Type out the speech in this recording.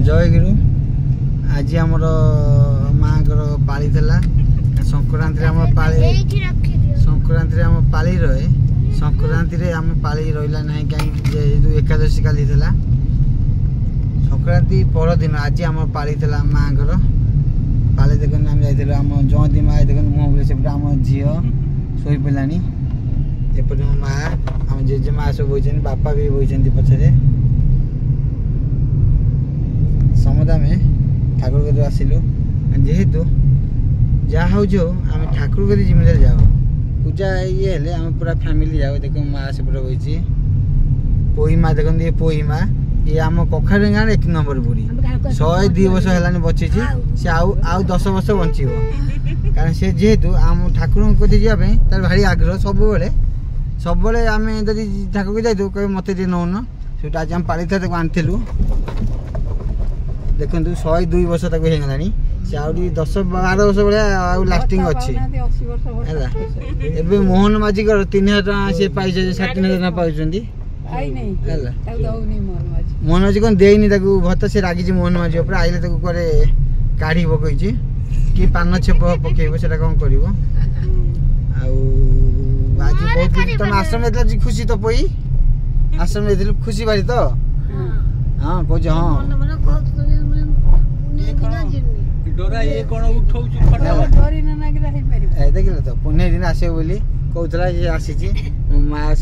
जयगुरु आज आमर माँ पाली थला संक्रांति आम पाली संक्रांति आम पाली रहे संक्रांति आम पाली रहा ना कहीं एकादशी काली थला संक्रांति परदिन आज आम पाली थला माँ पाली देखो आम जाइल आम जयंती माँ देख मुँह बोले सेपटे आम झी शोई पड़ानी एपटे मो माँ आम जेजेमा सब बोई बापा भी बोई पछरे समुदा में ठाकुर गदी आसिलु जेहेतु जहाँ हूँ आम ठाकुर गदी जिम्मेदारी जाओ पूजा ये हेले आम पूरा फैमिली जाओ देख माँ से पूरा बही पोई माँ देख ये पोई माँ ये आम कखाड़ी गाँव 1 नंबर बुढ़ी 102 वर्ष है बची सी आउ 10 वर्ष बचो कारण से जेहेतु आम ठाकुर कदी जावाई तार भारी आग्रह सब आम जब ठाकुर को जाइए कहे मत टे नौन से आज आम पाली था आनीलु देखु 102 वर्ष तक होगा से आउरी 10-12 वर्ष भाया लास्टिंग अच्छी है मोहन माझी 3000 टका सी पाई 60,000 टका पाँच मोहन माझी कौन देनी भत्ता से रागी मोहन माझी आइले कड़े काढ़ कही कि पान छेप पकेब से कौन कर आज बहुत तुम आश्रम जाइल खुशी तो पई आश्रम जाइल खुशी बारी तो हाँ कह हाँ देखिल तो पुणे दिन आस कहला आसी माँ